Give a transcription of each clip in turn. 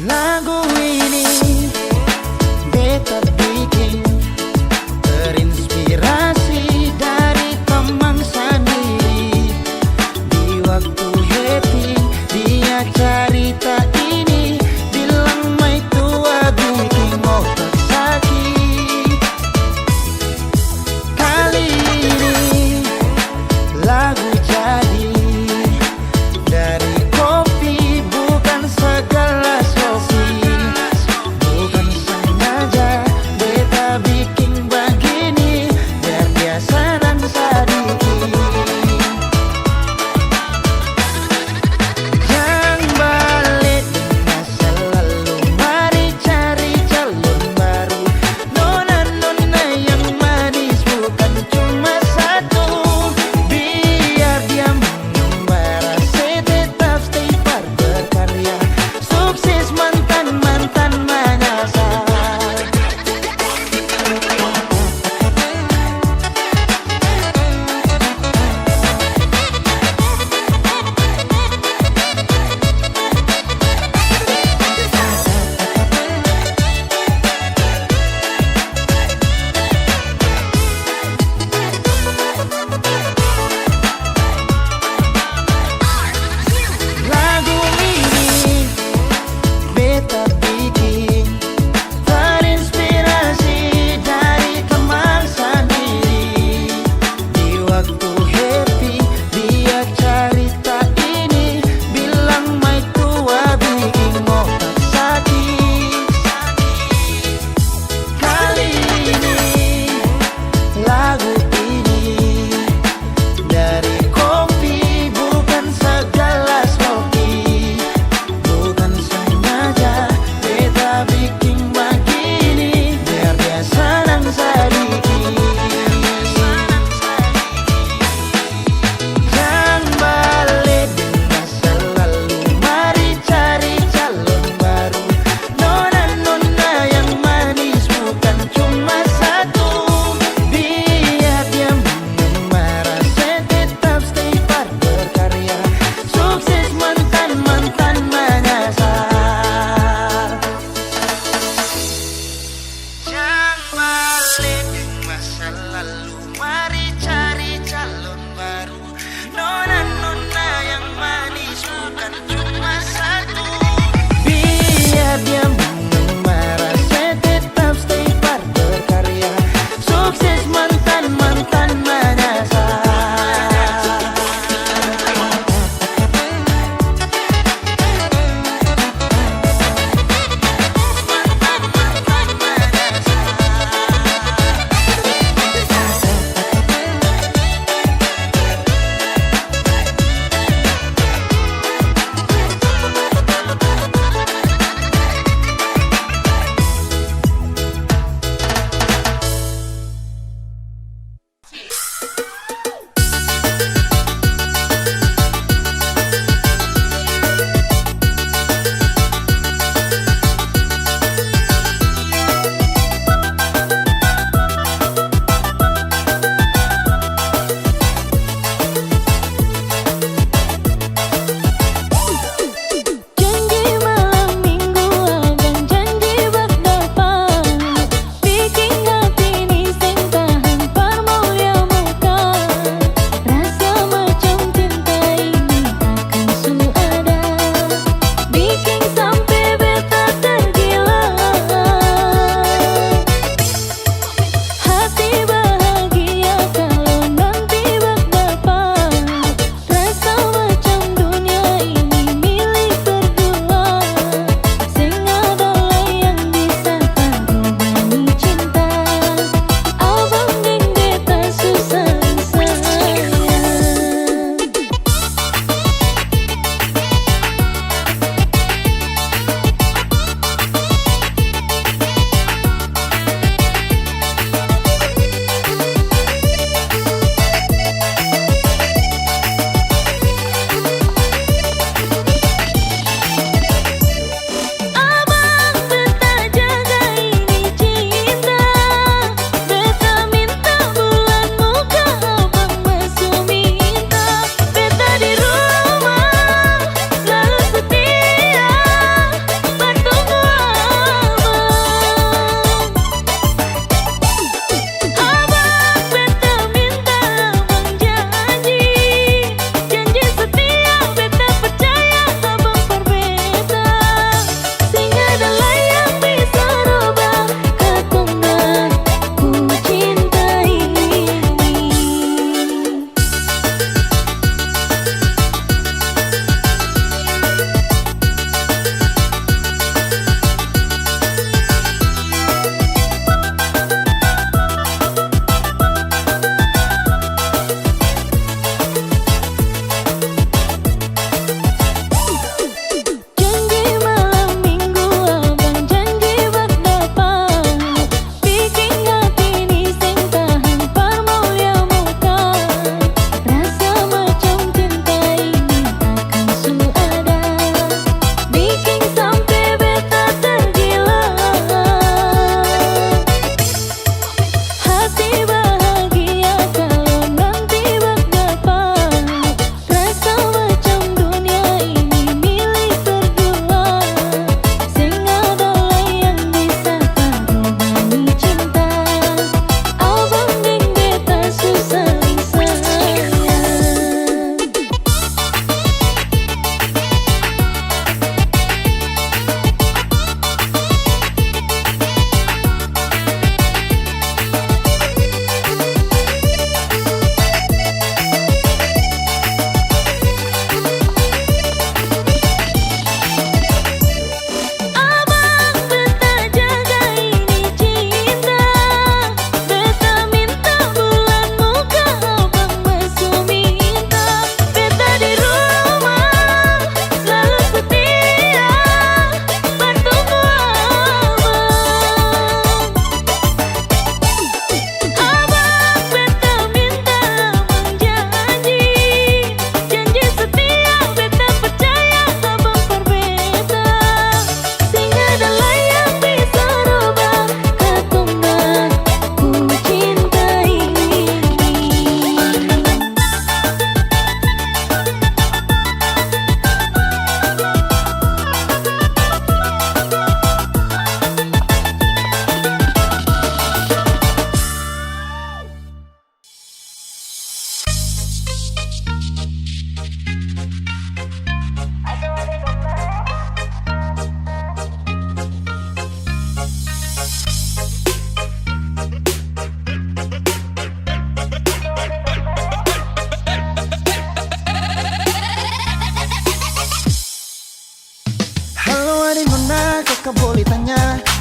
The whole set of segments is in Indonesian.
Lagu ini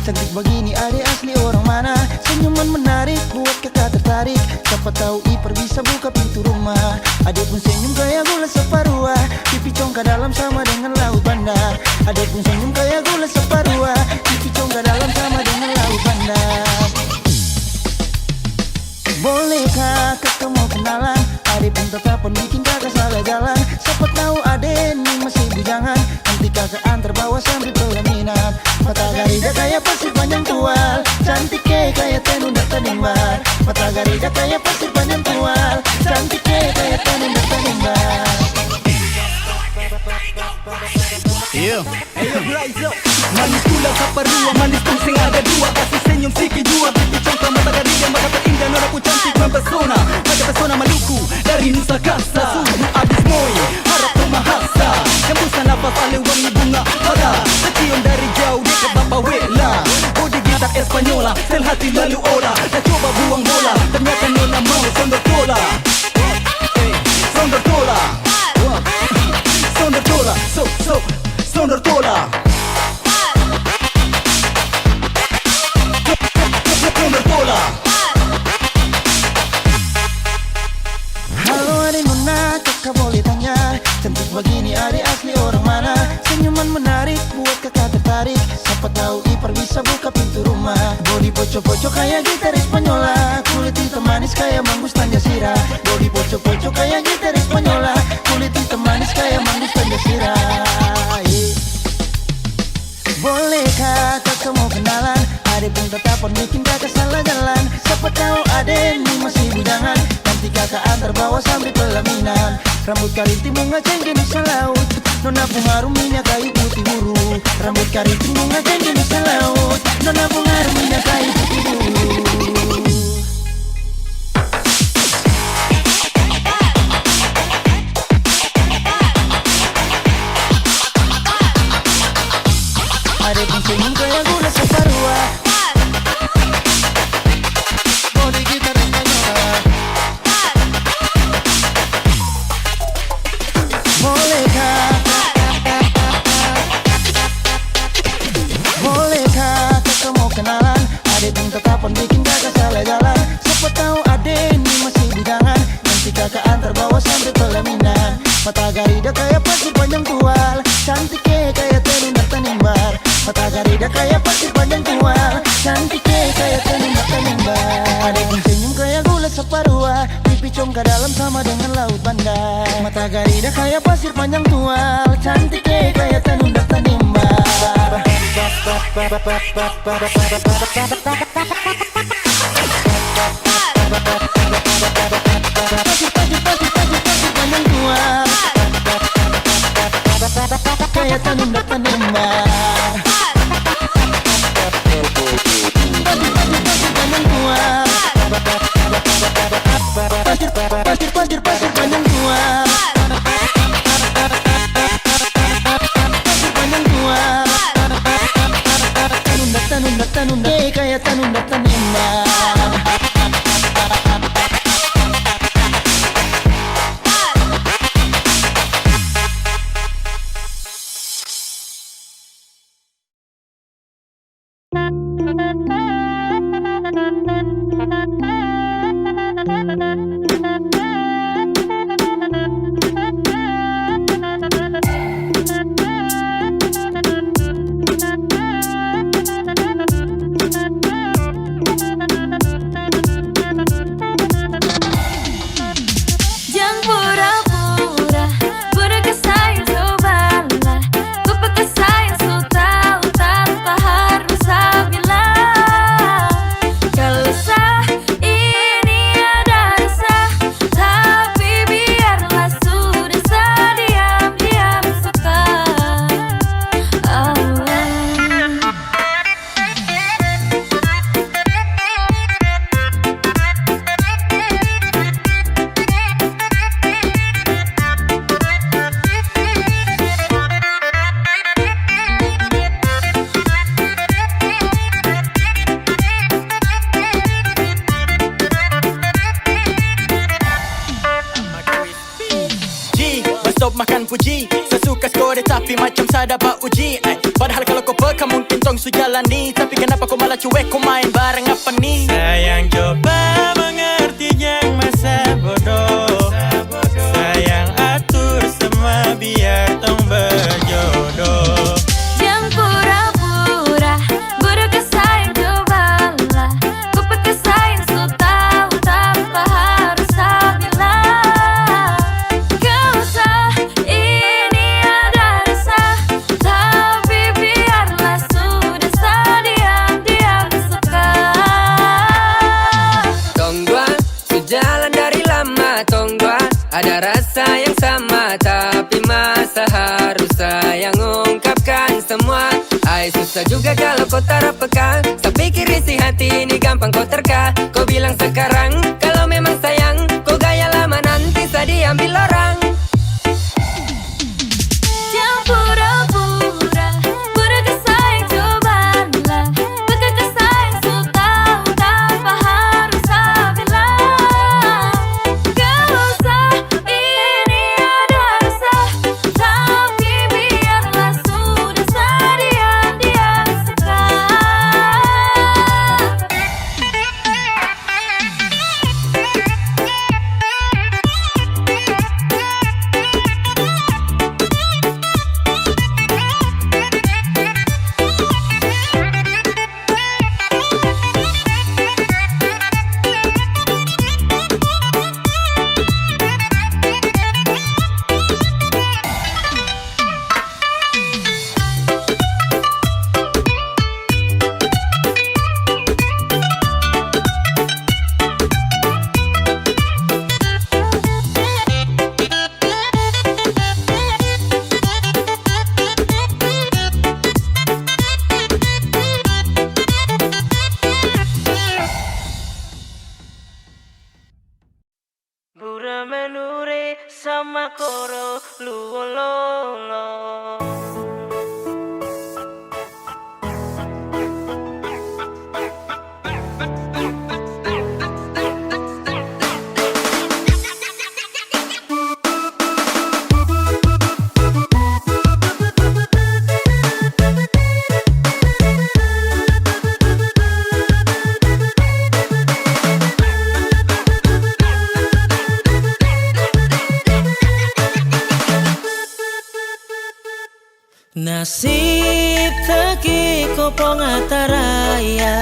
Cantik begini adik asli orang mana? Senyuman menarik buat kakak tertarik. Siapa tahu Ipar bisa buka pintu rumah. Adik pun senyum kayak gula separuh. Pipi congkak dalam sama dengan laut bandar. Adik pun senyum kayak gula separuh. Pipi congkak dalam sama dengan laut bandar. Bolehkah kakak mau kenalan? Adik pun tetap bikin kakak salah jalan. Siapa tahu adik ini masih bujangan. Nanti kakak antar bawa sambil pelaminan. Mata garida kayak pasir panjang tual. Cantik kayak tenun dan tenimbar. Mata garida kayak pasir panjang tual. Cantik kayak tenun dan tenimbar. Ayo Blaizo, manis tulang kaparua, manis pun sing ada dua. Kasih senyum sikit jua, pipi congkak mata garida. Mata terindah noraku cantik mempesona. Mata pesona Maluku dari Nusa Kasa. Suhu abis moi, harap mahasa. Hembusan nafas alih wangi bunga pada. Tercium dari jauh dekat Bapak Wela. Bodi gitar Espanyola, sel hati lalu olah. Dah coba buang bola, ternyata nona mau sondor tola. Sondor tola, sondor tola, sondor tola. Sondor tola. Halo adik nona, kakak boleh tanya, cantik begini adik asli orang mana? Senyuman menarik buat kakak tertarik. Siapa tahu Ipar bisa buka pintu rumah. Bodi poco-poco kayak gitar Espanyola. Kulit hitam manis kayak manggus Tanjasira. Bodi poco-poco kayak gitar Espanyola. Kulit hitam manis kayak manggus Tanjasira. Bolehkah kakak mau kenalan? Adik pun tetap bikin kakak salah jalan. Siapa tahu adik ini masih bujangan. Nanti kakak antar bawa sambil pelaminan. Rambut keriting bunga cengkeh Nusa Laut. Nona pengaruh minyak kayu putih buru. Rambut keriting bunga cengkeh Nusa Laut. Nona pengaruh minyak kayu putih buru. Adik pun senyum kayak gula separuh. Bodi gitar Espanyola. Bolehkah kakak mau kenalan? Adik pun tetap bikin kakak salah jalan. Siapa tahu adik ini masih bujangan. Nanti kakak antar bawa sambil pelaminan. Mata garida kayak pasir panjang tual. Cantik kayak tenun dan tenimbar. Mata garida kayak pasir panjang tual. Cantik kayak tenun dan tenimbar. Adik pun senyum kayak gula separuh. Pipi congkak dalam sama dengan laut bandar. Mata garida kayak pasir panjang tual. Cantik kayak tenun dan tenimbar. Panjang tual. Kayak tenun dan tenimbar. Pasir panjang tual. Pasir panjang tual. Tenun kayak tenun dan tenimbar. stop makan puji. Sesuka skor tapi macam saya dapat uji. Padahal kalau kau peka mungkin tong sejalani. Tapi kenapa kau malah cuek, kau main bareng apa nih? Sayang coba mengerti yang masa bodoh. Sayang atur semua biar tong berjodoh. Jangan pura-pura bodoh kesayang, cobalah kau pakai sayang so tahu tanpa harus tak bilang. Gak usah ini ada rasa, tapi biarlah sudah diam-diam suka. Tonggua, sejalan dari lama Tonggua, ada rasa yang sama, tapi masa harus sayang ungkapkan semua. Ay susah juga kalau kau tak peka. Saya pikir isi hati ini gampang kau terka. Kau bilang sekarang kalau memang sayang, kau gaya lama nanti saya diambil orang. Jangan pura-pura bodoh kesayang, cobalah pakai kesayang so tahu tanpa harus tak bilang. Gak usah ini ada rasa, tapi biarlah sudah diam-diam suka. Bura menure sama koro luololo. Nasib taki kopong ataraya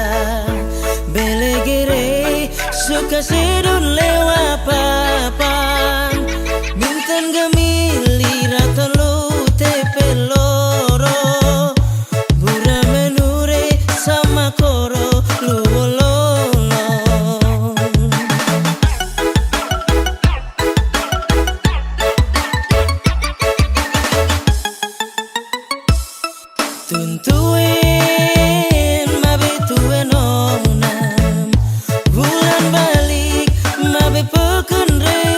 belegere suka sedun lewa papan mintan gemili ratolo tepeloro bura menure sama koro luololo. Tuntuin mabe tuen onam bulan balik mabe pekun re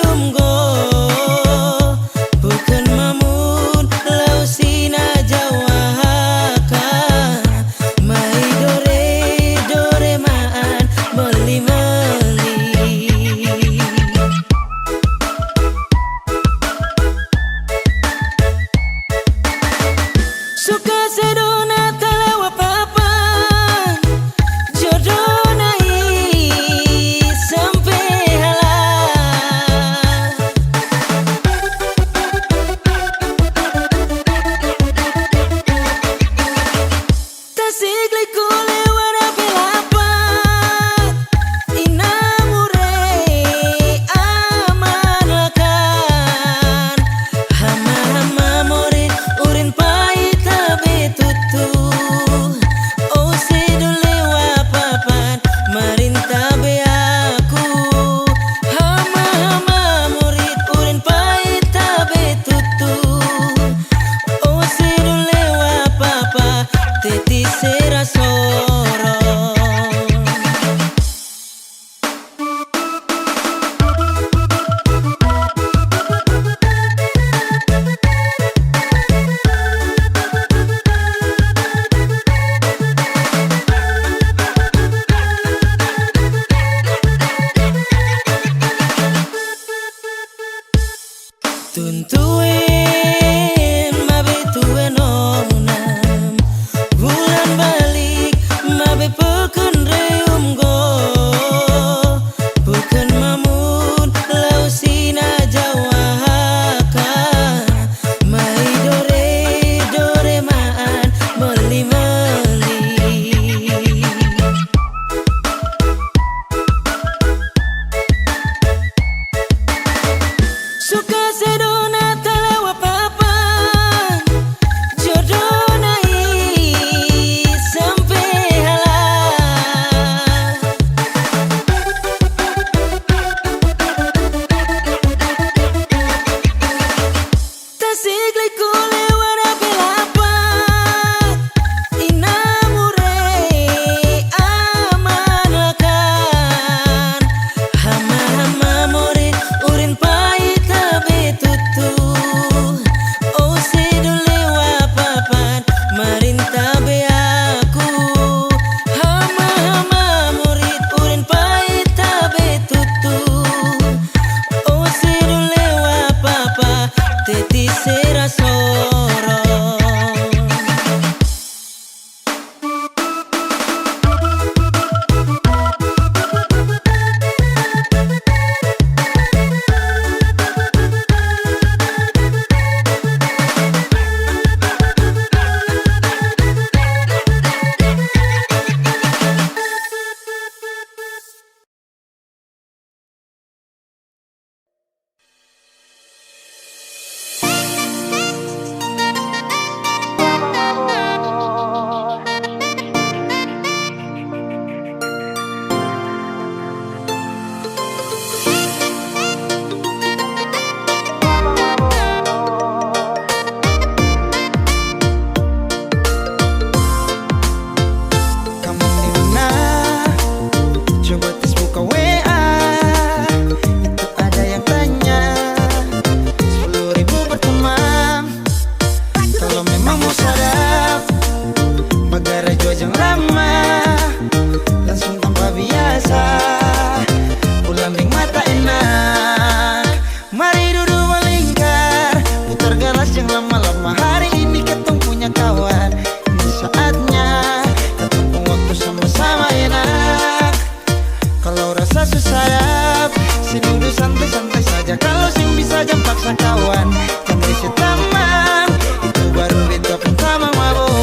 saja paksa kawan. Jangan risih teman, itu baru beta pertama mabok.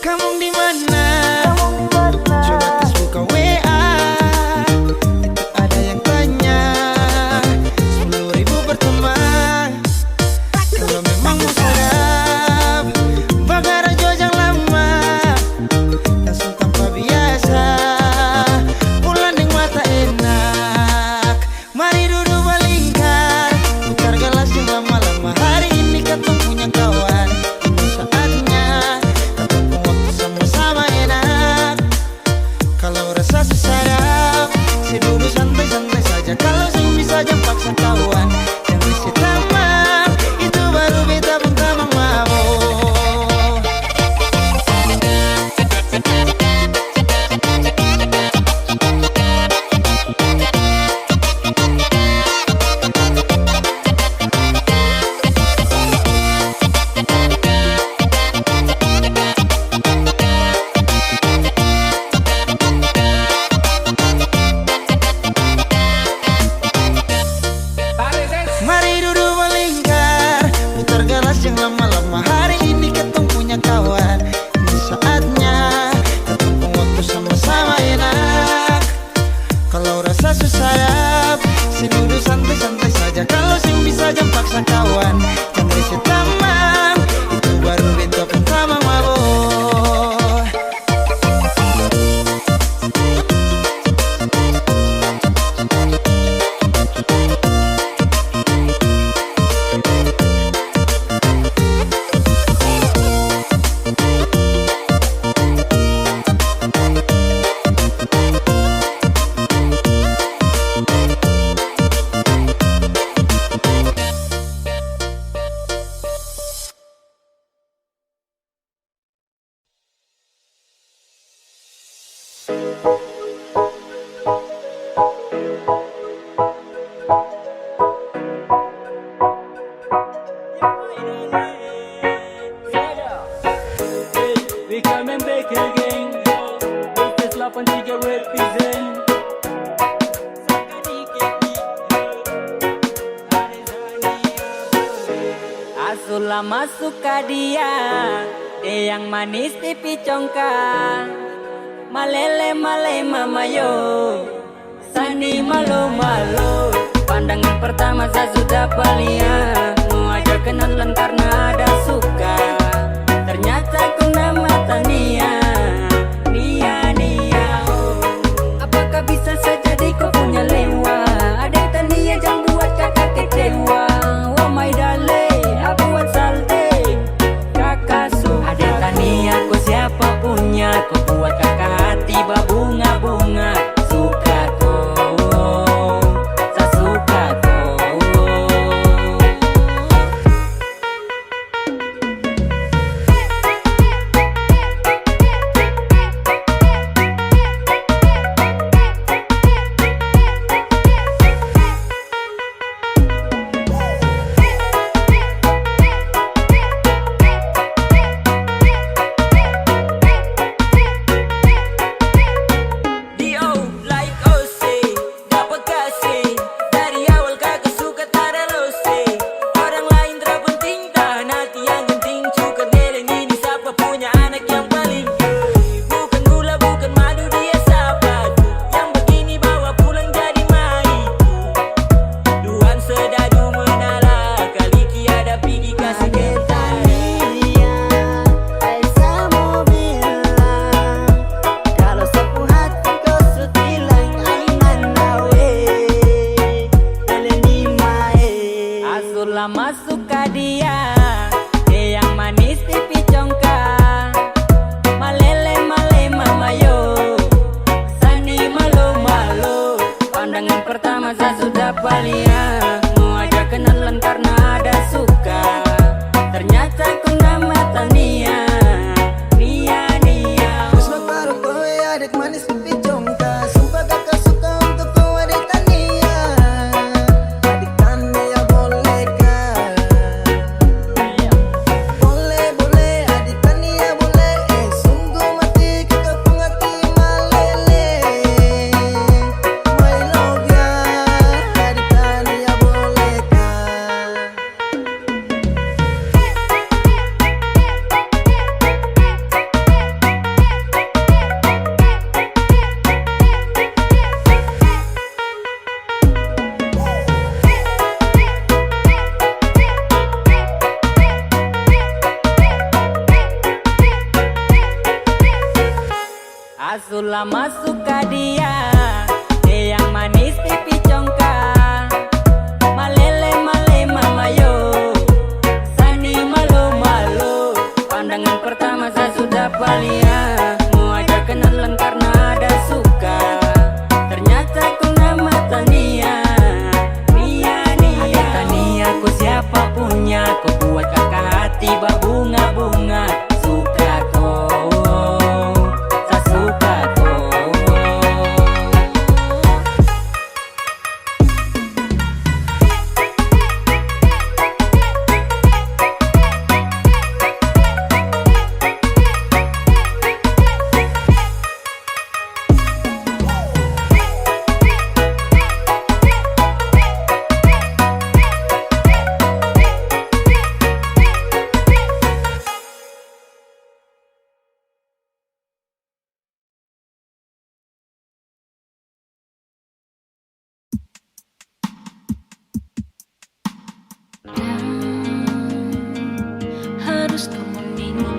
Kamu di mana? Coba tes buka WA. Itu ada yang tanya 10.000 berteman. Kalau memang mau sadap Bagara jojang lama langsung tanpa biasa pulang dengan mata enak. Mari duduk balingkar, putar gelas yang lama-lama. Hari ini ketemu punya kawan. Ini saatnya ketemu waktu sama-sama enak. Kalau rasa sesadap, si duduk santai-santai saja. Kalau sing bisa jam paksa kawan. Yang risih teman, itu baru beta pun tamang mabok. Mari duduk melingkar, putar gelas yang lama-lama. Hari ini ketemu punya kawan. Ini saatnya ketemu waktu sama-sama enak. Kalau rasa susah, si duduk santai-santai saja. Kalau sing bisa jam paksa kawan. Jangan risih teman, itu baru beta pertama mabok. We coming back again. This is 83 represent. Asula masuk ke dia, yang manis pipi congkak. Malele male mama yo, sani malu malu. Pandangan pertama saya sudah paling mau ajak kenalan karena ada suka. Ternyata kau nama Tania, Nia Nia. Oh. Apakah bisa saja kau punya lewa? Ada Tania jangan buat kakak kecewa. Wah my darling, aku buat salte. Kakak suka. Ada Tania kau siapa punya? Kau buat kakak hati berbunga-bunga. Suka kau, saya suka kau. Sulama suka dia, yang manis pipi congkak, malele male mamayo, sani malu malu. Pandangan pertama saya sudah palia, mau ajak kenalan karena ada suka. Ternyata ku nama Tania, Nia Nia. Tania ku siapa punya, ku buat kakak hati berbunga-bunga. Suka kau, saya suka kau. Harus kau memilih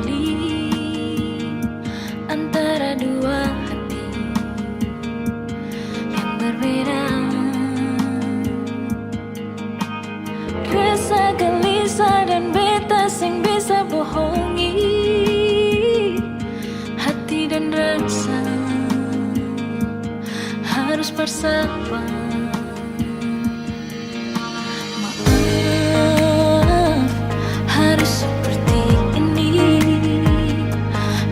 antara dua hati yang berbeda. Rasa gelisah dan beta sing bisa bohongi hati dan rasa harus bersama. Harus seperti ini,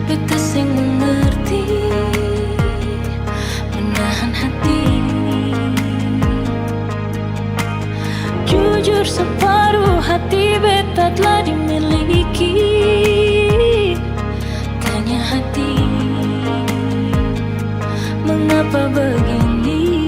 beta sing mengerti, menahan hati. Jujur separuh hati beta telah dimiliki. Tanya hati, mengapa begini?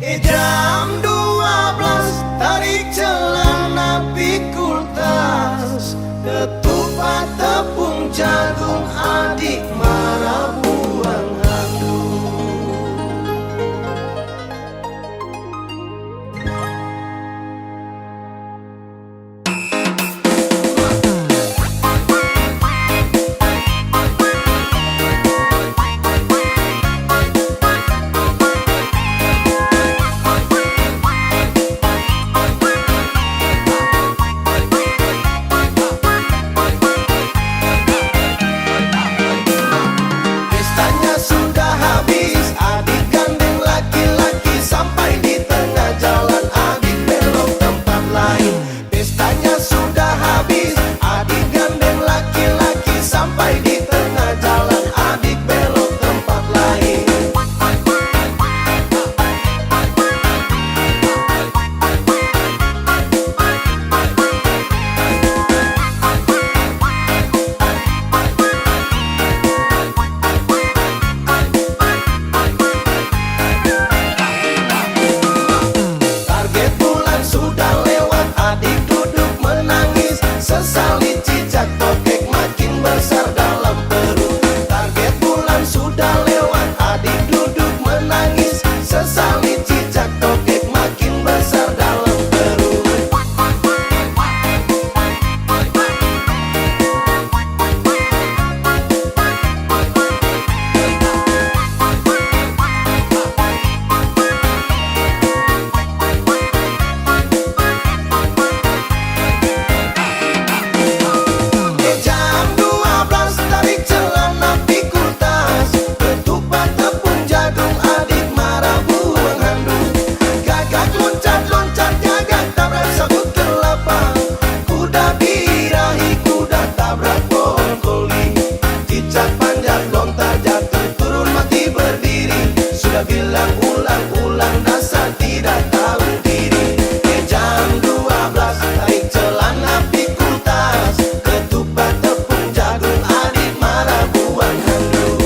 Jam 12 tarik celana pikul tas, ketupat tepung jagung adik sesali cicak tokek makin besar dalam perut. Jam 12 tarik celana pikul tas, ketupat tepung jagung adik marah buang handuk. Gagak loncat-loncat gagak tabrak sabut kelapa, kuda birahi kuda tabrak pohon koli. Cicak panjat lontar jatuh turun mati berdiri, sudah bilang ulang-ulang dasar tidak tahu diri. Jam 12 tarik celana pikul tas, ketupat tepung jagung adik marah buang handuk.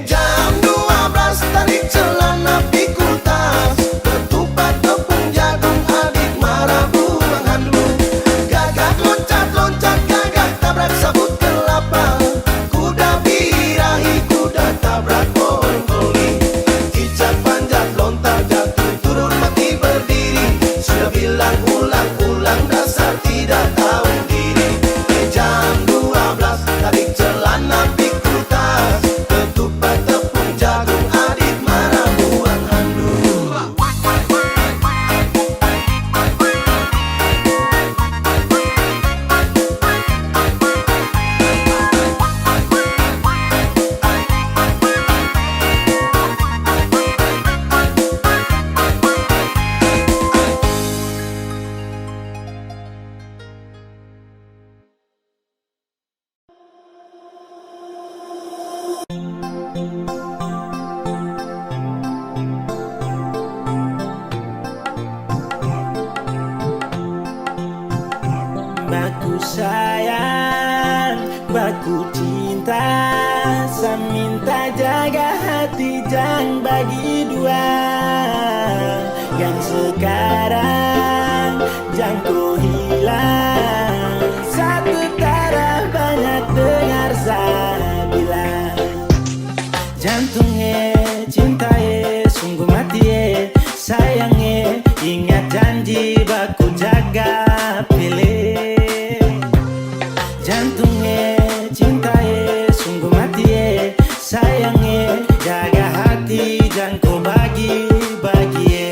Jam 12 tarik celana pikul tas, ketupat tepung jagung adik marah buang handuk. Gagak loncat-loncat gagak tabrak sabut kelapa, kuda birahi kuda tabrak pohon koli. Cicak panjat lontar jatuh turun mati berdiri, sudah bilang ulang-ulang dasar tidak tahu diri. Jam 12 tarik celana pikul tas, ketupat tepung jagung adik marah buang handuk. Baku sayang, baku cinta, saya minta jaga hati jangan bagi dua. Yang sekarang jangan kau hilang, satu taraf banyak dengar saya bilang. Jantungnya cintaye sungguh mati sayangnya, ingat janji baku jaga pilih. Jantungnya cintaye sungguh mati sayangnya, jaga hati jangan kau bagi-bagi.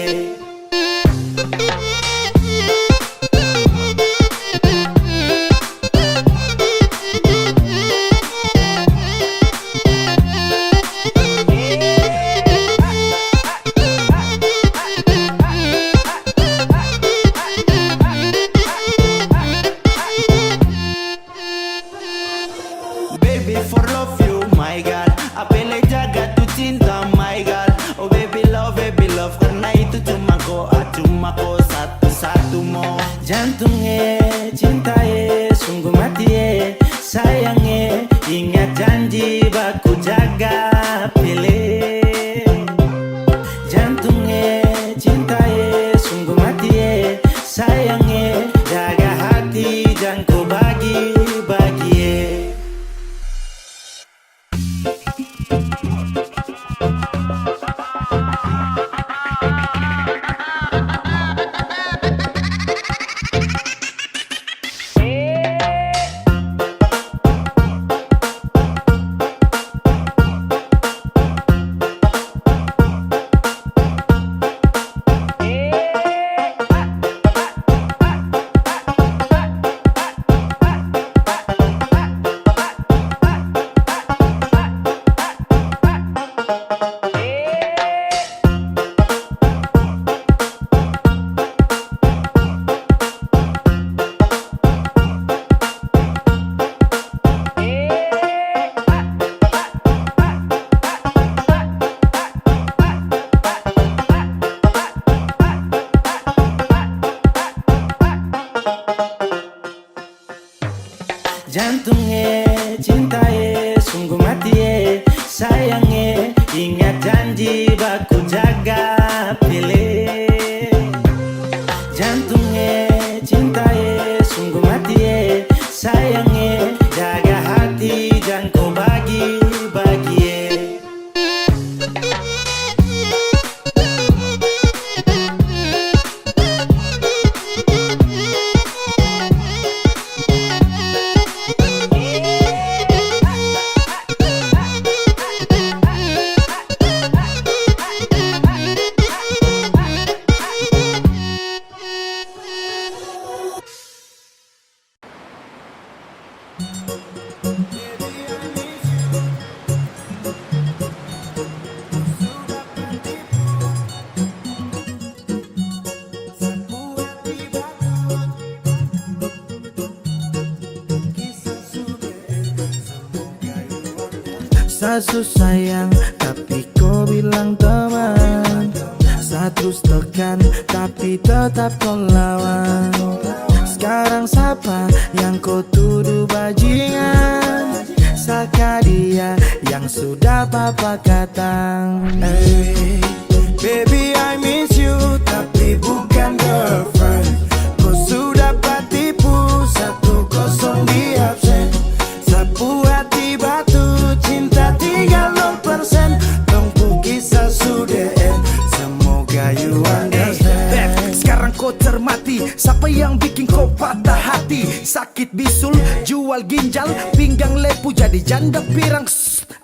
Sasu sayang tapi kau bilang teman. Saya terus tekan tapi tetap kau lawan. Sekarang siapa yang kau tuduh bajingan? Saka dia yang sudah papa katang. Hey, baby I miss you tapi bukan girlfriend. Kau sudah patipu 1-0 di absen. Sapu hati batu cinta tinggal 0%. Tunggu kisah sudah end. Semoga you understand. Sekarang kau cermati, siapa yang bikin kau patah hati? Sakit bisul, jual ginjal, pinggang lepu jadi janda pirang.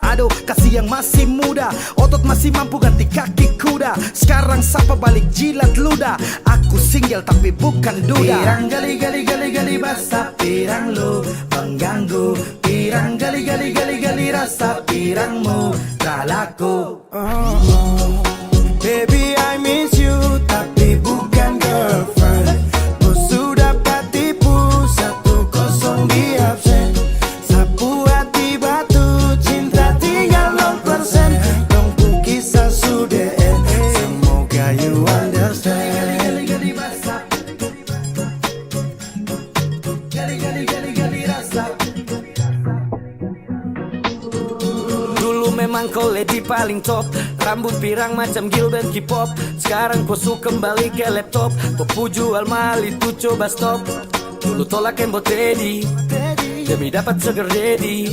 Aduh, kasih yang masih muda, otot masih mampu ganti kaki kuda. Sekarang siapa balik jilat ludah? Aku single tapi bukan duda. Pirang gali basah pirang lu mengganggu. Pirang gali rasa pirangmu tak laku. Baby I miss you tapi bukan girlfriend. Kau sudah patipu 1-0 di absen. Sapu hati batu cinta tinggal 0%. Tunggu kisah sudah end. Semoga you understand. Gali basah. Gali rasa. Dulu memang kau lady paling top, rambut pirang macam Gilbert K-pop. Sekarang kau suka kembali ke laptop. Kau jual mahal itu coba stop. Dulu tolak embot Teddy demi dapat sugar daddy.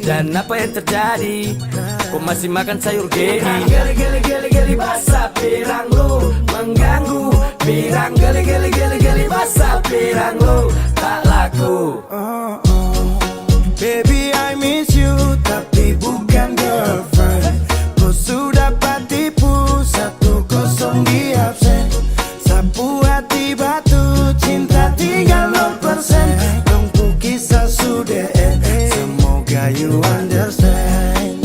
Dan apa yang terjadi? Kau masih makan sayur gedi. Gali basah pirang lu mengganggu. Pirang gali basah pirang lu tak laku. Baby I miss you tapi bukan girlfriend. Kau sudah patipu 1-0 di absen. Sapu hati batu cinta tinggal 0%. Tunggu kisah sudah end. Semoga you understand.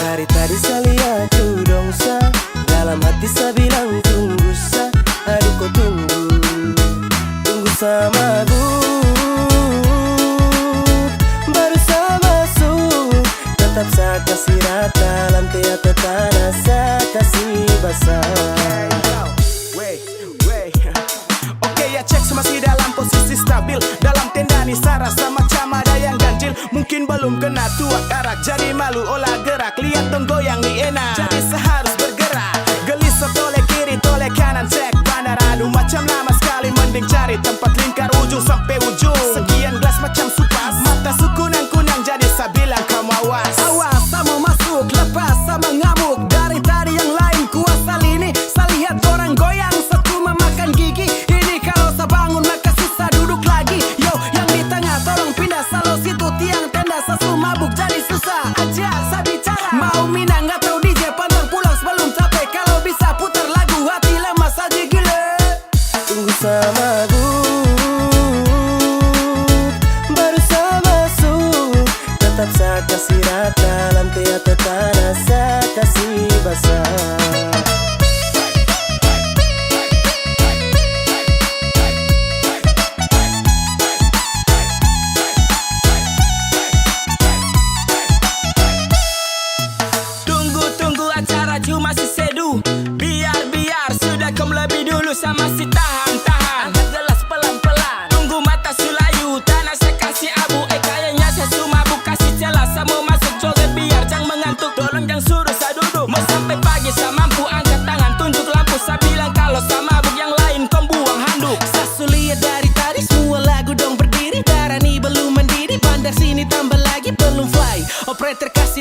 Dari tadi saya lihat tu dong sa, dalam hati saya bilang tunggu sa. Aduh kau tunggu sama aku. Baru saya masuk, tetap saya kasih rata. Lantai atau tanah saya kasih basah. Oke ya cek masih dalam posisi stabil. Dalam tenda nih saya rasa macam ada yang ganjil. Mungkin belum kena tuak arak, jadi malu olah gerak. Lihat dong goyang nih enak, jadi seharus bergerak. Gelisah toleh kiri toleh kanan cek bandar. Aduh macam lama sekali, mending cari tempat lingkar ujung sampai ujung. Sekian gelas macam supas, mata sukunang-kunang jadi saya bilang kamu awas. Awas sama masuk, lepas sama ngamuk. Dari tadi yang lain kuasa lini, saya lihat orang goyang satu memakan gigi. Ini kalau saya bangun maka susah duduk lagi. Yo yang di tengah tolong pindah salo situ tiang tenda. Saya mabuk jadi susah aja saya bicara. Mau minang atau DJ pantang pulang sebelum capek. Kalau bisa putar lagu hati lemas aja gila. Tunggu sama aku, baru saya masuk, tetap saya kasih rata. Lantai atau tanah saya kasih basah. Tunggu acara cuma si sedu. Biar sudah kau lebih dulu sama si tahu.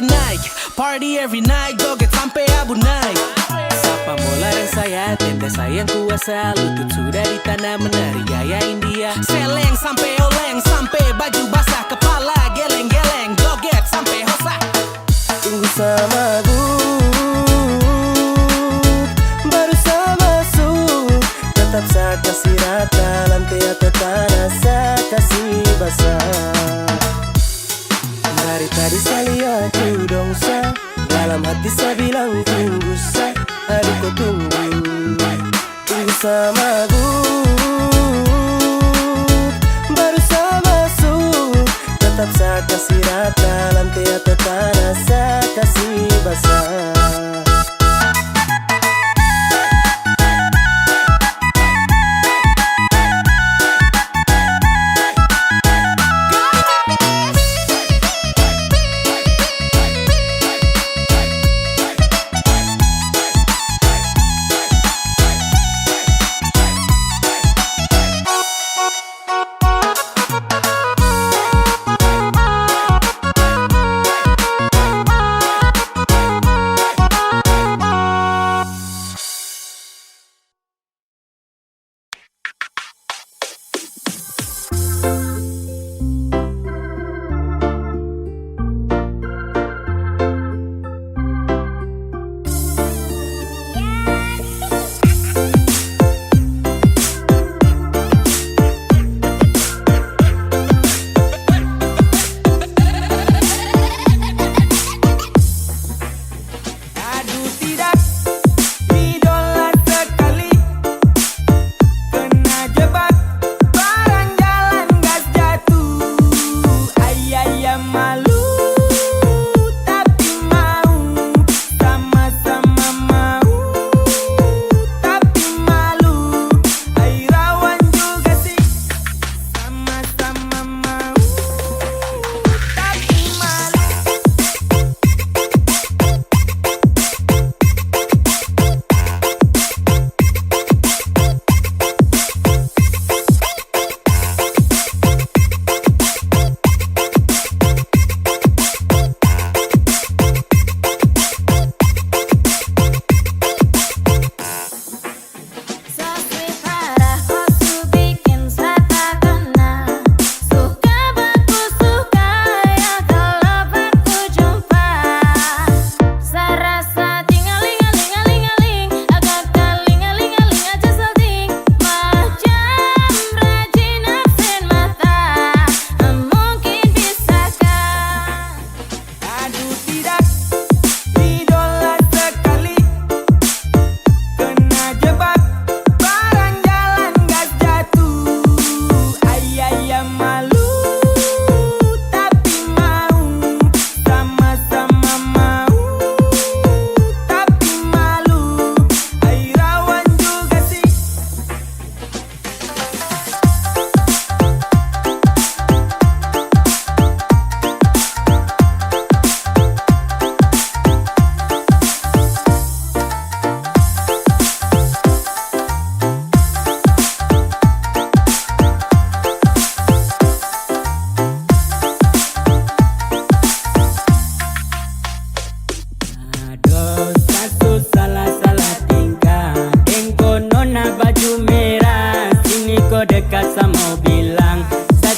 naik, party every night, joget sampai abu naik. Siapa mau larang saya, tenda sayang kuasa. Lutut sudah di tanah menari gaya India. Seleng sampai oleng, sampai baju basah, kepala geleng-geleng, joget sampai hosak. Tunggu sama baru sama masuk. Tetap saya kasih rata, lantai atau tanah saya kasih basah. Dari tadi saya lihat you dong sa, dalam hati saya bilang tunggu sa. Aduh kau tunggu, tunggu sama baru saya masuk. Tetap saya kasih rata, lantai atau tanah saya kasih basah.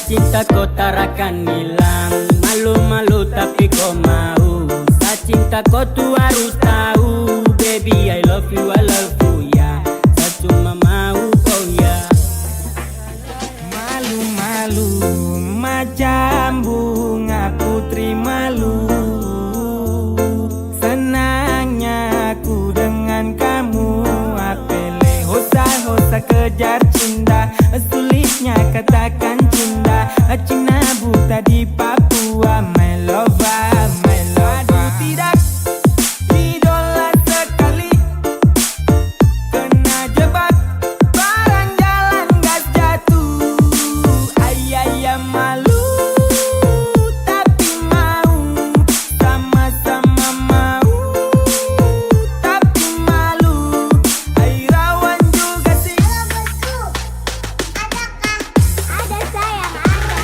cinta kau tarakan hilang. Malu-malu tapi kau mau. Sa cinta kau tu harus tahu. Baby I love you ya. Sa cuma mau kau ya. Malu-malu macam bunga putri malu. Senangnya aku dengan kamu. Apele hosa-hosa kejar cinta. Sulitnya katakan cinta. Cina buta di Papua. My lover, my lover. Aduh tidak idola sekali. Kena jebak barang jalan gas jatuh. Ayah malu tapi mau. Sama-sama mau tapi malu. Airawan juga sih. Halo bosku, adakah ada sayang Anda?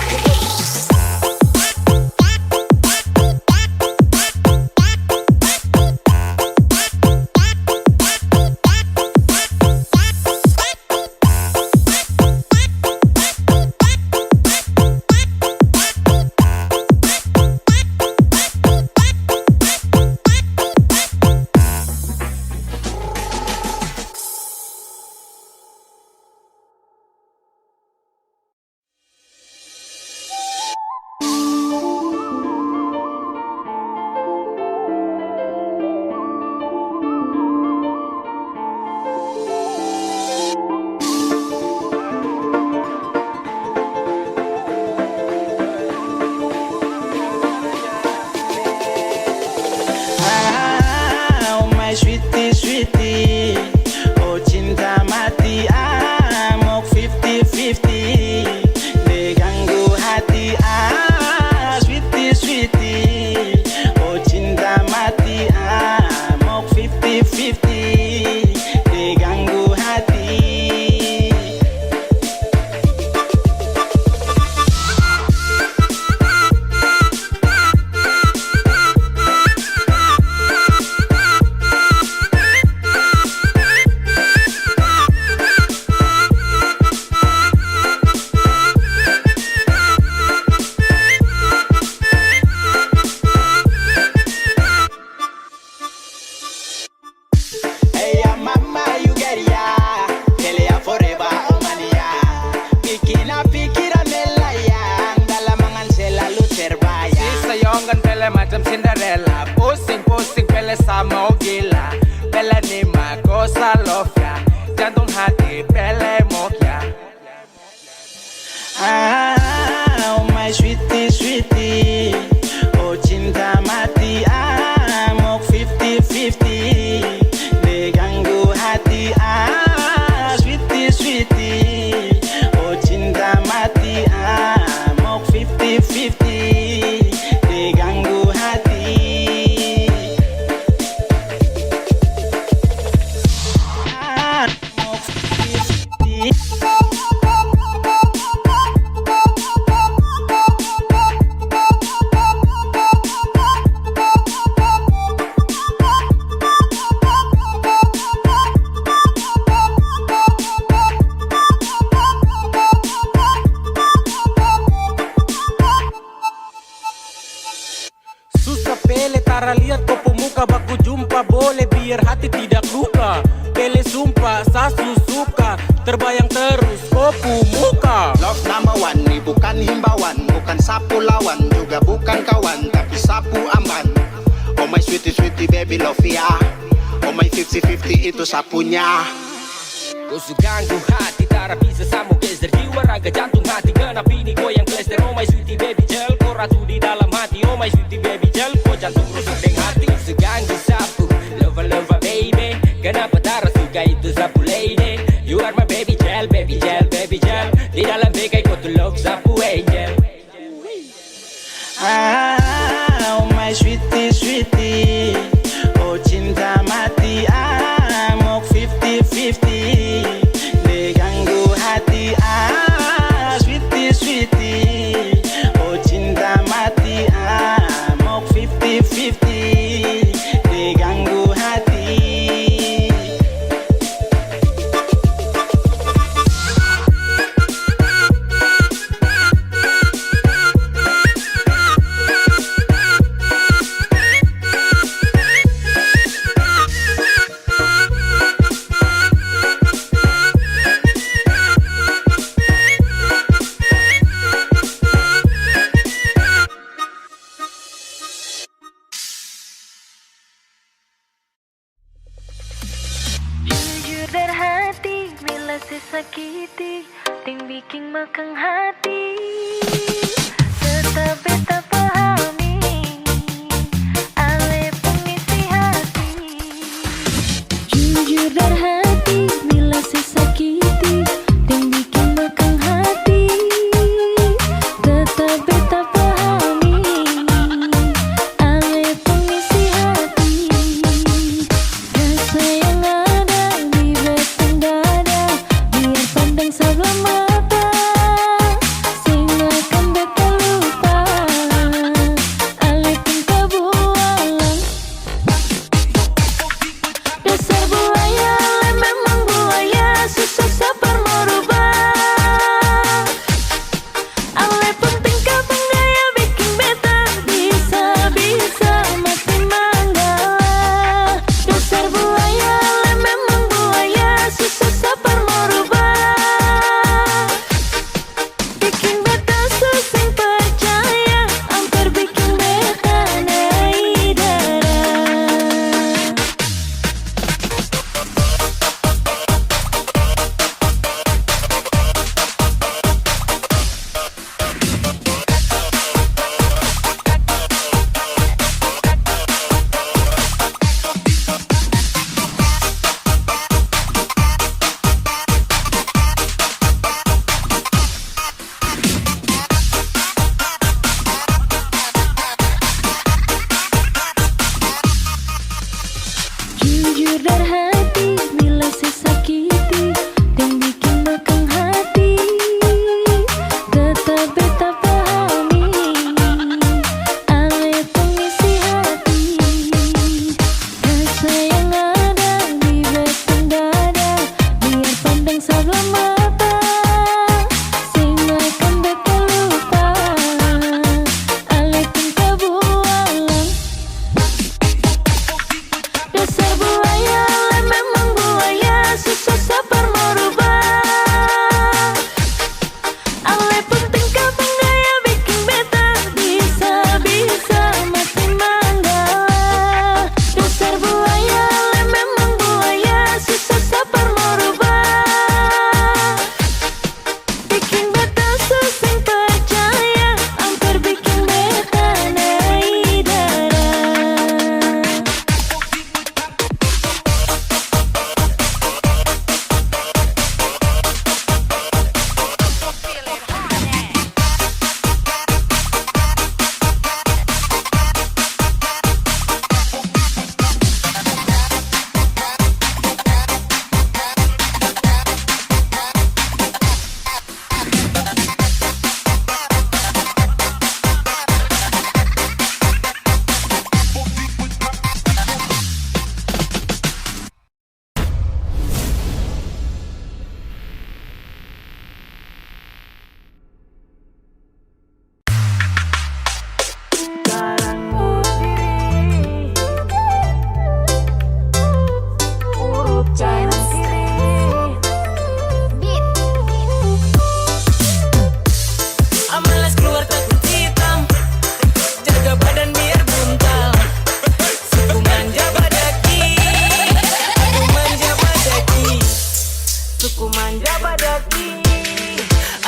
macam Cinderella. Pusing-pusing pele sama gila. Pele ni makosa love ya. Jantung hati pele mokya. Oh my sweetie, sweetie. Oh cinta mati, mok 50-50. Diganggu hati, sweetie, sweetie. Oh cinta mati, mok 50-50. Diganggu hati. Mok 50-50. Susah pele tara lihat kau pemuka baku jumpa boleh biar hati tidak luka. Pele sumpah sasu suka terbayang terus kau muka. Love number one ini bukan himbauan, bukan sapu lawan, juga bukan kawan, tapi sapu aman. Oh my sweetie sweetie baby love ya. Oh my 50-50 itu sapunya. Kau ganggu hati, tak bisa sama geser jiwa raga jantung hati. Kenapa ini goyang klester? Oh my sweetie baby gel, kau ratu di dalam hati. Oh my sweetie baby gel, kau jantung rusuk dengan hati. Kau ganggu sapu, lova lova baby. Kenapa tak suka itu sapu lady? You are my baby gel, baby gel, baby gel. Di dalam bingkai kau tuh love sapu angel. Oh my sweetie, sweetie. Oh cinta mati, mok 50-50. Diganggu hati, sweetie, sweetie. Oh cinta mati, mok 50-50. Diganggu hati. Jujur dan hati bila sesakiti ting bikin makang hati. Tetap beta pahami ale pengisi hati. Jujur dan hati bila sesakiti ting bikin makang hati. Tetap beta pahami ale pengisi hati. Rasa yang ada di batang dada biar pandang sebelah mata, sing akan beta lupa.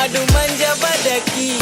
aduh manja badaki.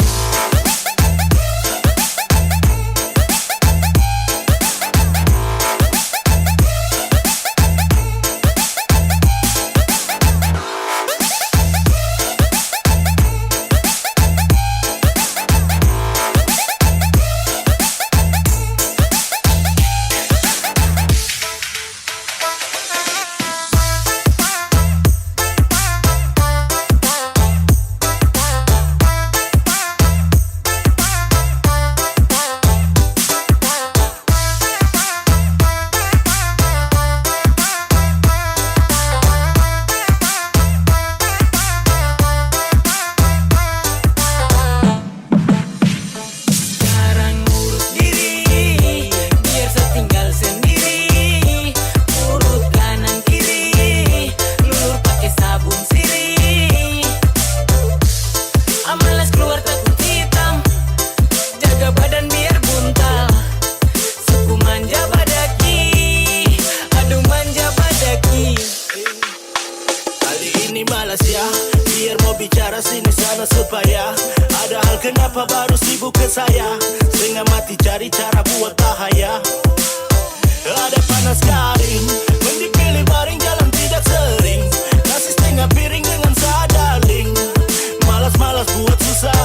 Biar mau bicara sini sana supaya ada hal kenapa baru sibuk ke saya. Setengah mati cari cara buat bahaya. Ada panas garing, mending pilih baring jalan tidak sering. Nasi setengah piring dengan sadaling. Malas-malas buat susah,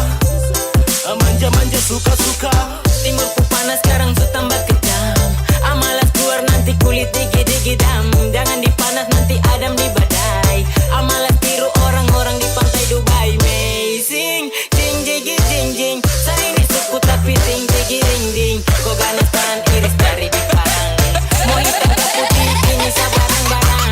manja-manja suka-suka. Timurku panas sekarang su tambah kejam. Malas keluar nanti kulit digi-digi-dam. Jangan dipanas nanti adam di badai. Malas tiru orang-orang di pantai Dubai. Amazing, jing jing jing jing. Saya ini suku tapi ting jing ding ding. Kau ganas tahan iris dari di parang. Mau hitam ke putih ini sabarang-barang.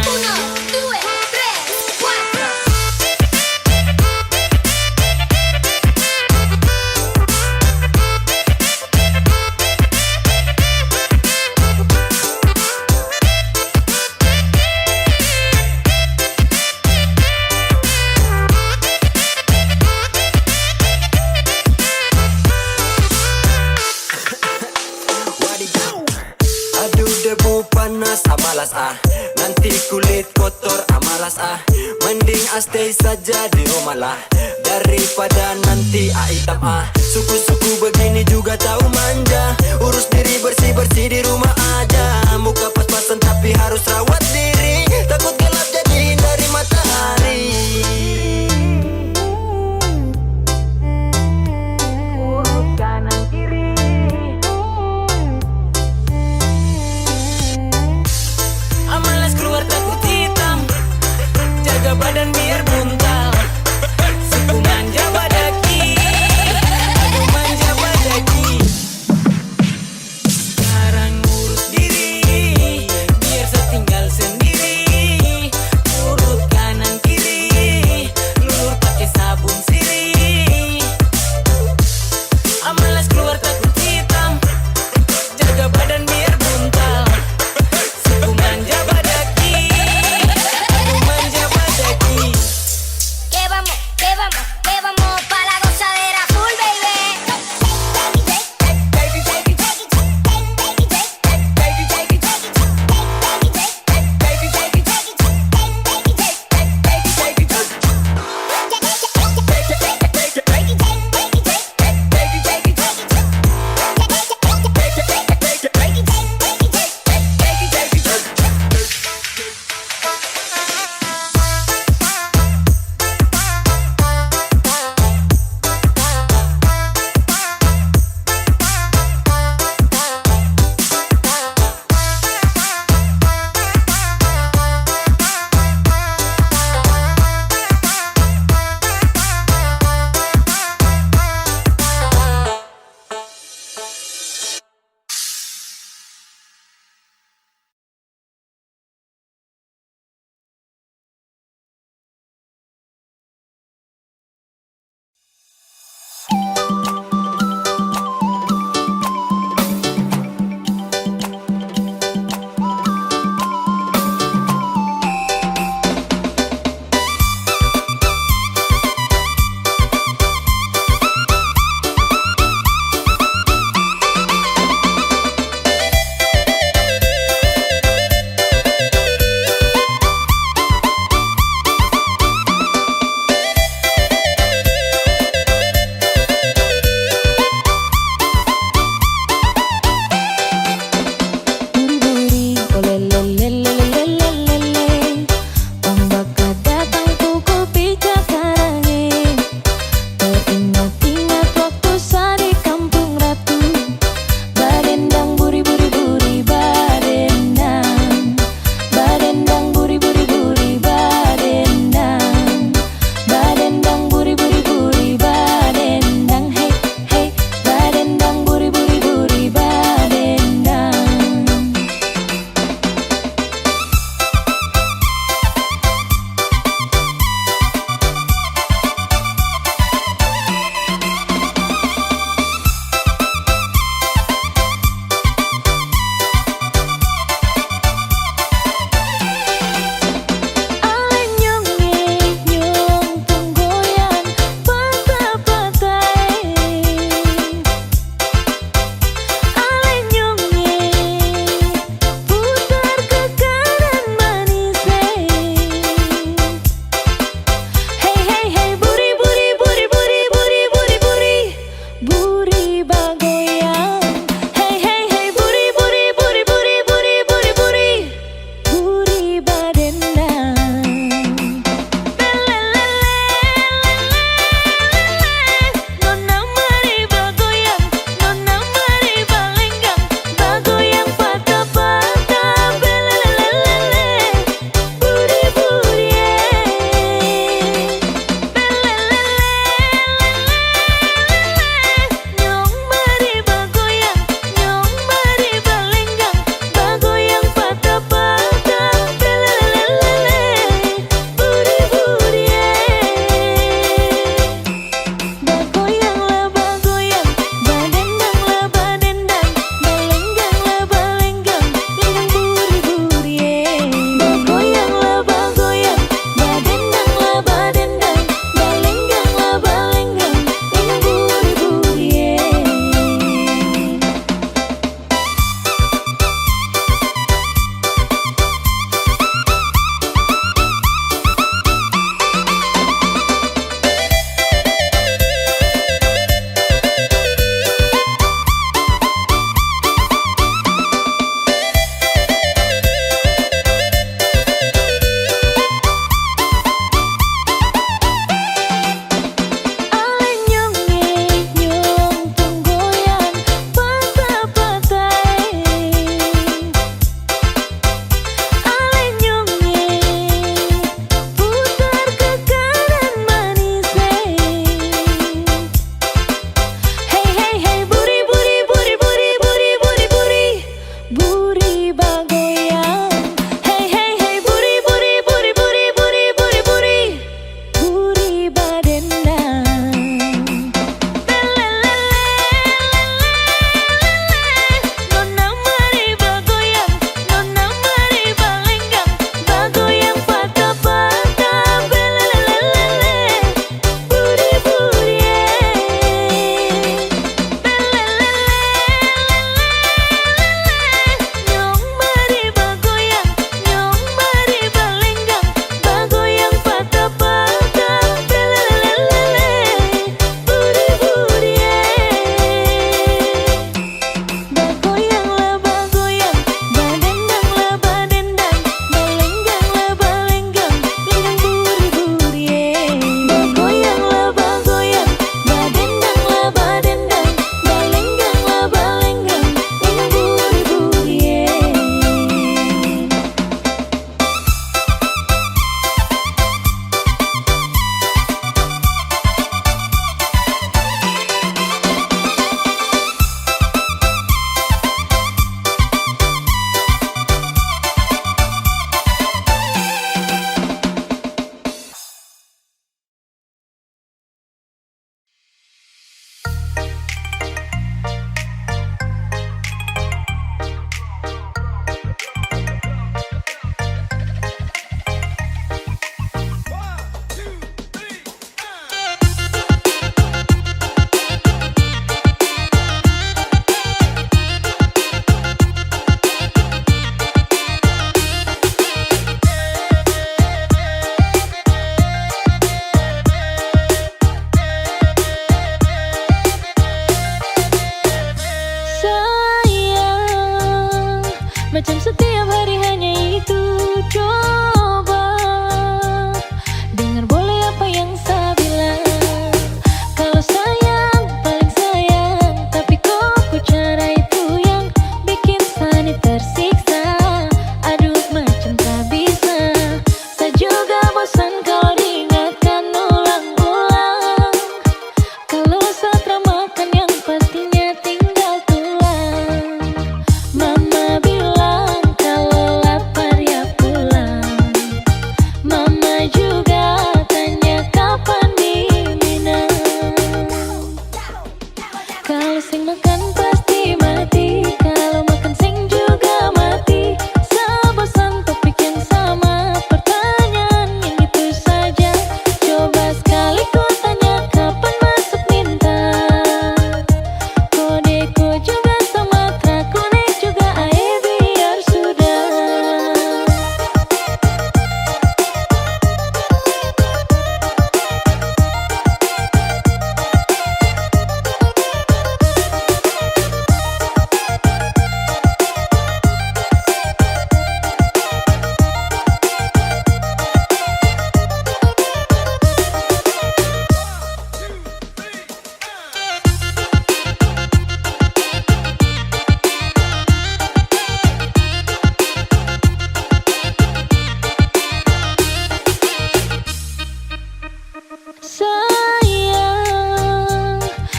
Aduh debu panas, malas nanti kulit kotor, malas mending stay saja di rumah lah daripada nanti hitam Suku-suku begini juga tahu manja. Urus diri bersih-bersih di rumah aja. Muka pas-pasan tapi harus rawat diri. Takut gelap jadi hindari matahari. Urut kanan kiri. Malas keluar takut hitam. Jaga badan biar buntal. Suku manja badaki. Aduh manja badaki. Sekarang urus diri. Biar setinggal sendiri.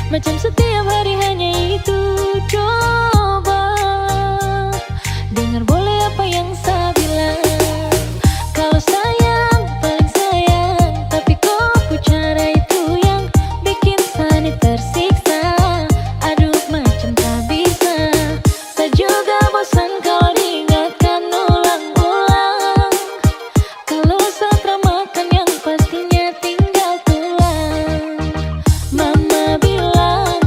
Macam setiap hari hanya itu. Coba dengar boleh apa yang saya bilang. Kalau sayang, paling sayang, tapi kok cara itu yang bikin Sani tersiksa. Aduh macam tak bisa. Saya juga bosan kalau diingatkan ulang-ulang. Kalau saya makan yang pastinya tinggal tulang. Mama bilang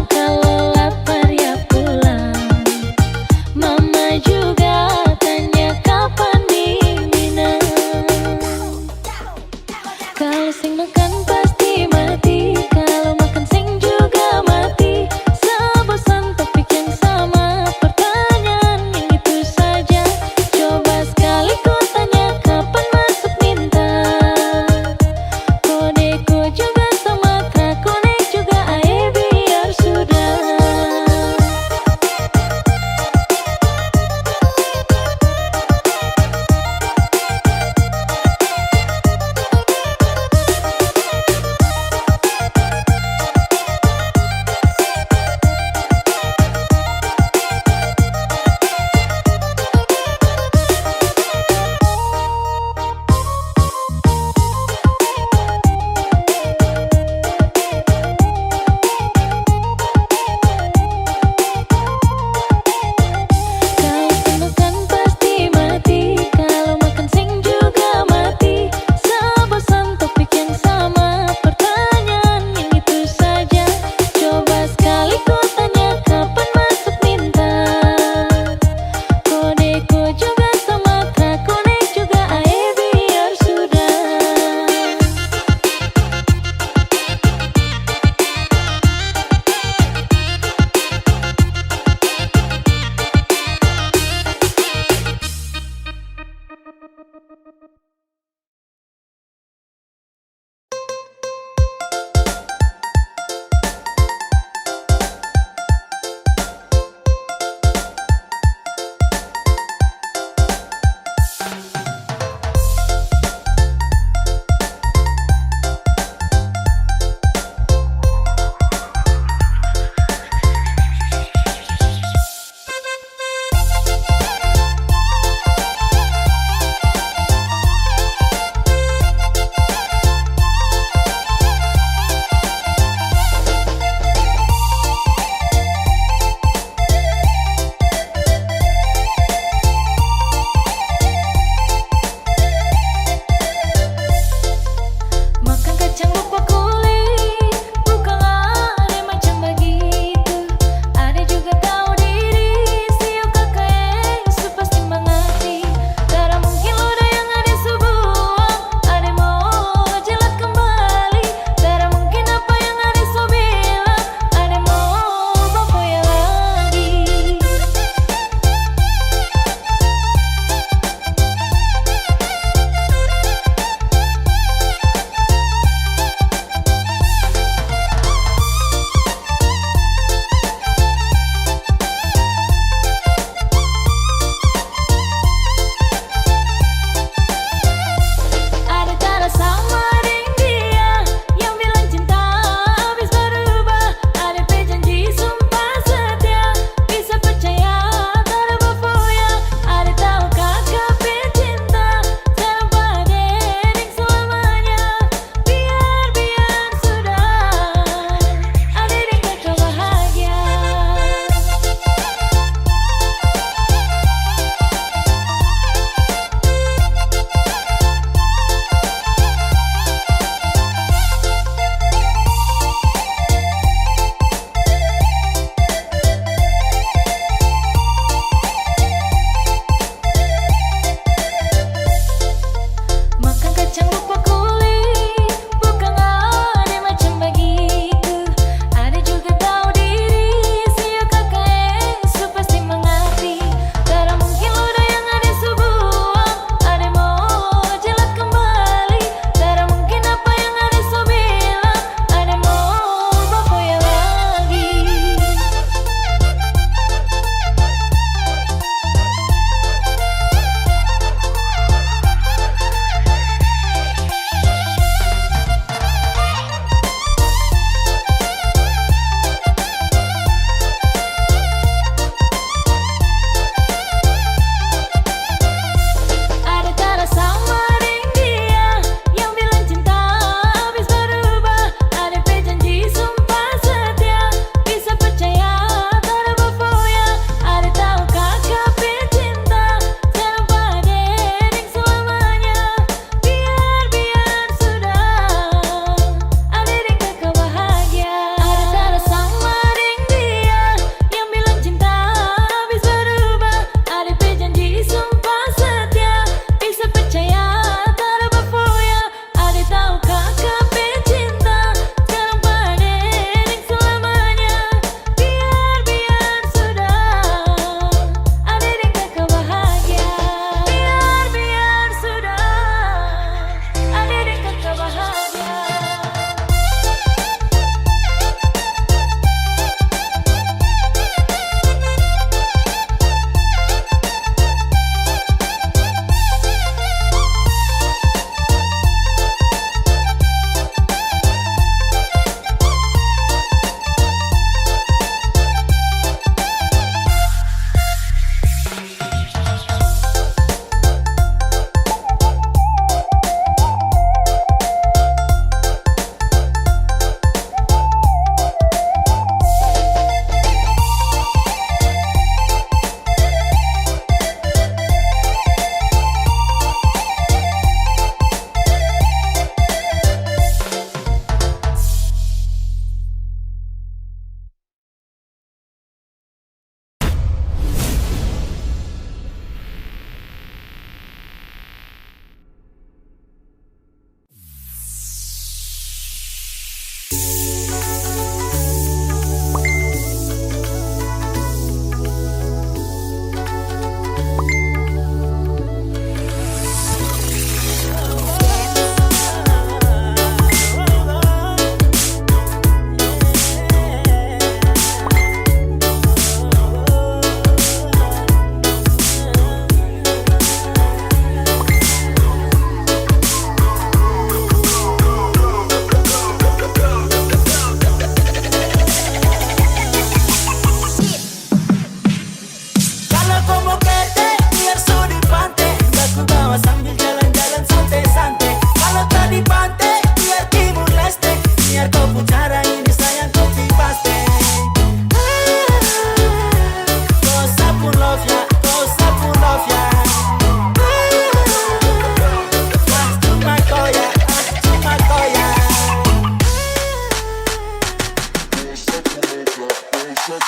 Hari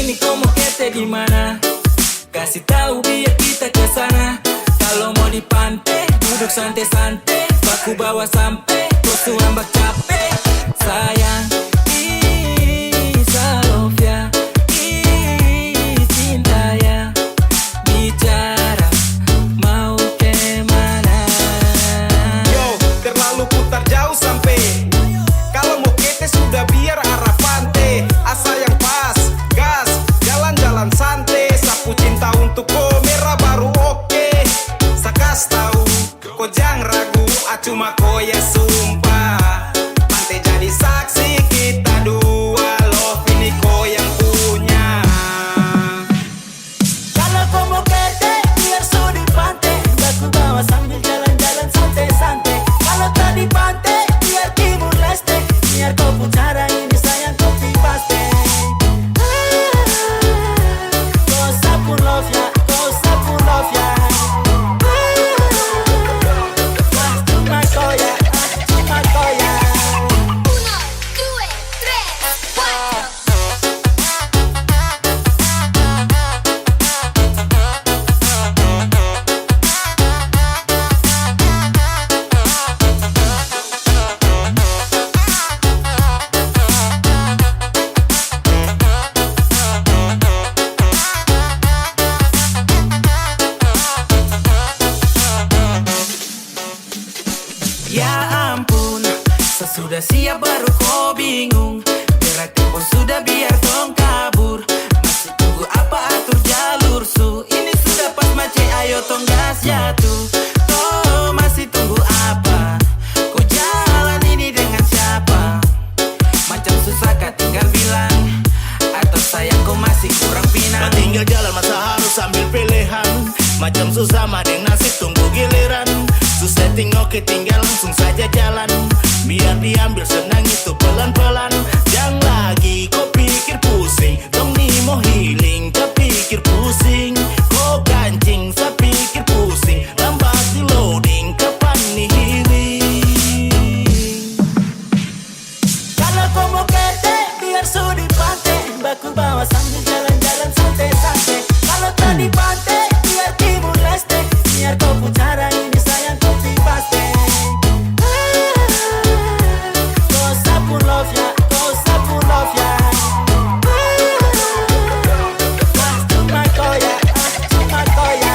ini kau mau kete di mana? Kasih tahu biar kita ke sana. Kalau mau di pantai, duduk santai-santai. Aku bawa sampai, kau suambak capek. Sayang, Sofia, cinta ya. Bicara, mau kemana? Yo, terlalu putar jauh sampai. Kalau mau kete sudah biar arah pantai. Asa yang pas, gas, jalan-jalan santai. Sapu cinta untuk kau merah baru oke. Sakas tahu, kau jangan ragu. Cuma kau ya sumpah. Pantai jadi saksi kita dua. Love ini kau yang punya. Kalau kau mau kete, biar di pantai. Aku bawa sambil jalan-jalan santai-santai. Kalau tak di pantai, biar Timur Leste. Biar kau pucara ini sayang kopi paste. Kau sapu love ya, kau sapu love ya. Cuma kau ya, cuma kau ya. Ya ampun, sesudah siap baru kau bingung. Berarti kau sudah biar tong kabur. Masih tunggu apa atur jalur su. Ini sudah pas mace ayo tong gas jatuh. Oh masih tunggu apa? Kau jalan ini dengan siapa? Macam susah kah tinggal bilang. Atau sayang kau masih kurang pinang. Tinggal jalan masa harus ambil pilihan. Macam susah madeng nasib tunggu giliran. Susah oke tinggal langsung saja jalan. Biar diambil senang itu pelan-pelan. Jangan lagi kau pikir pusing. Dong nih mau healing tak pikir pusing. Kau kancing saya pikir pusing. Lambat di loading kapan nih healing. Kalau kau mau kete, biar di pantai. Baku bawa sambil jalan-jalan santai-santai. Kalau tak di pantai, biar Timur Leste. Biar kau pucara ini sayang kopi paste. Kau sapu love ya, kau sapu love ya. Cuma kau ya, cuma kau ya.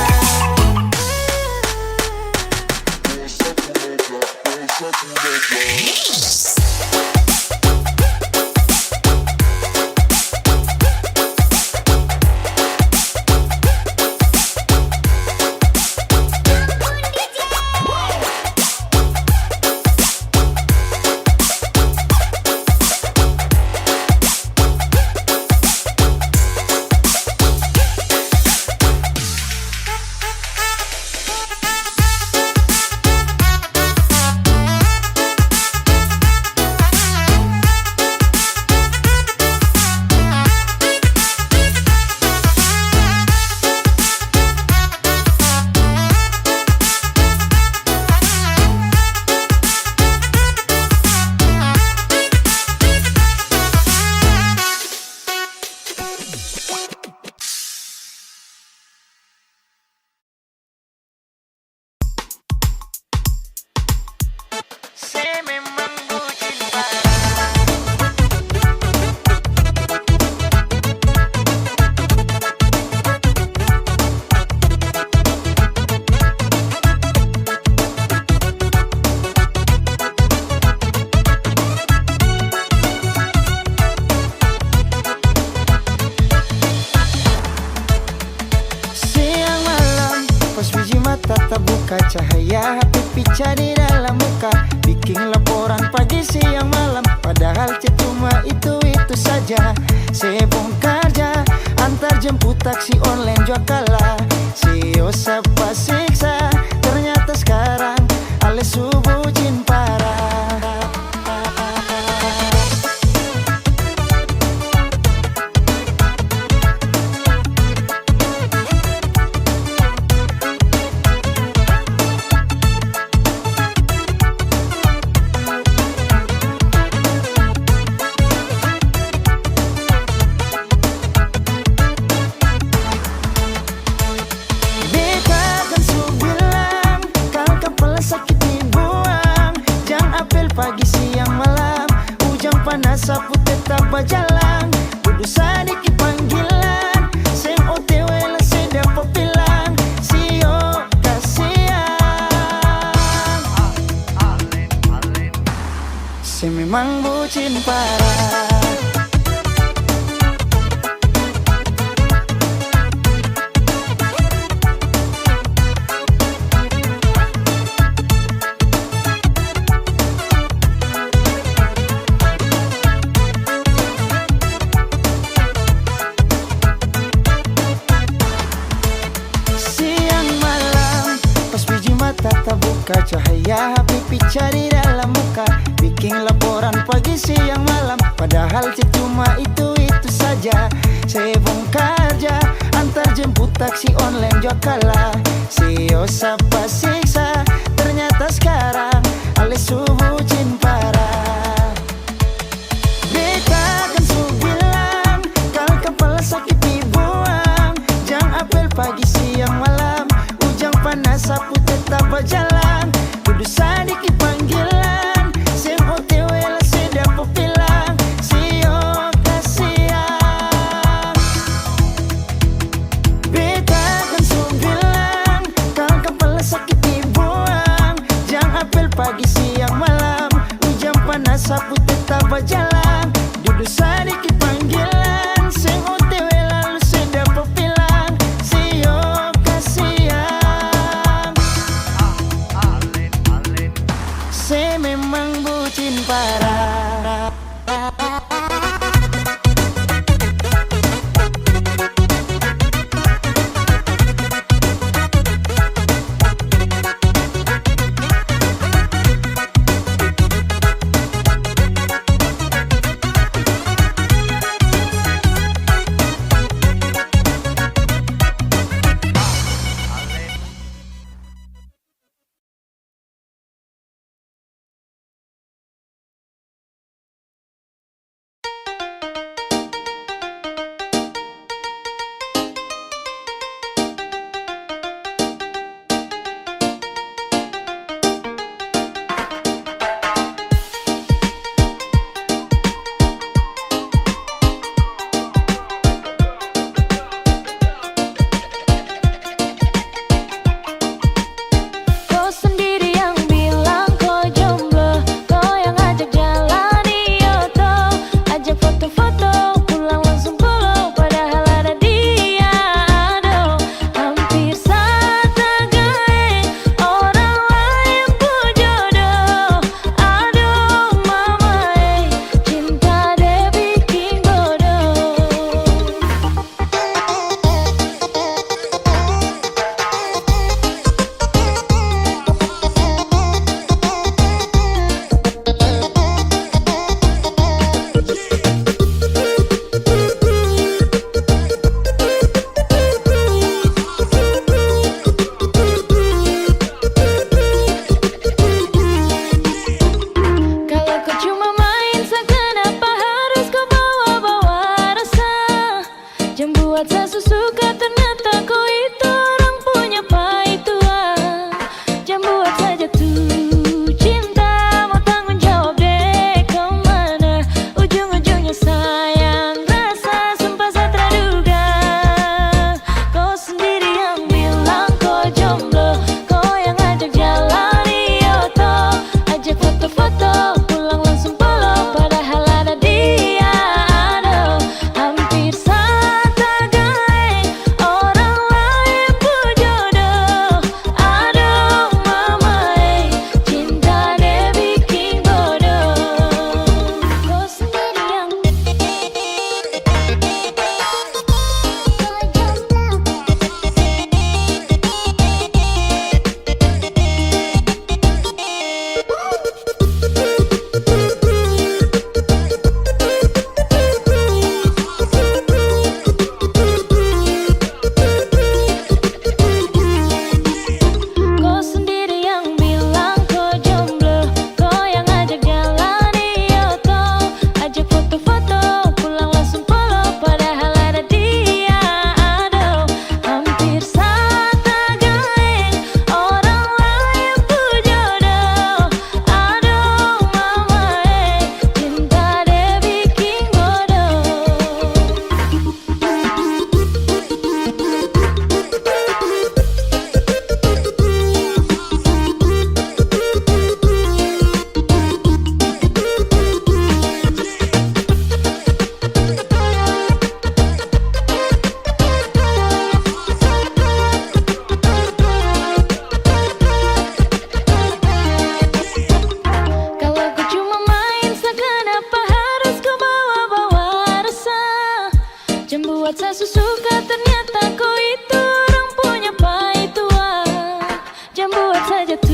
cahaya HP pica di dalam muka, bikin laporan pagi siang malam. Padahal chat cuma itu saja. Saya bongkar ja, antar jemput taksi online jua kalah. Sio sapa siksa, ternyata sekarang ale subuh jin parah. Pagi siang malam, ujang panas sapu tetap berjalan. Duduk sedikit panggilan, seng OTW lah saya dapat bilang. Sio kasihan, saya memang bucin parah. Tak buka cahaya HP pica di dalam muka, bikin laporan pagi siang malam. Padahal chat cuma itu saja. Saya bongkar ja, antar jemput taksi online jua kalah. Sio sapa siksa, ternyata sekarang ale subuh jin parah. Beta kan su bilang, kalau kepala sakit dibuang. Jangan apel pagi siang malam, ujang panas sapu tetap berjalan. Duduk sedikit panggilan, seng OTW lah saya dapat bilang. Sio kasihan, beta kan su bilang, kalau kepala sakit dibuang. Jangan apel pagi siang malam, ujang panas sapu tetap berjalan. Duduk sedikit panggilan, seng OTW lalu saya dapat bilang. Sio kasihan, saya memang bucin parah. macam buat saja tuh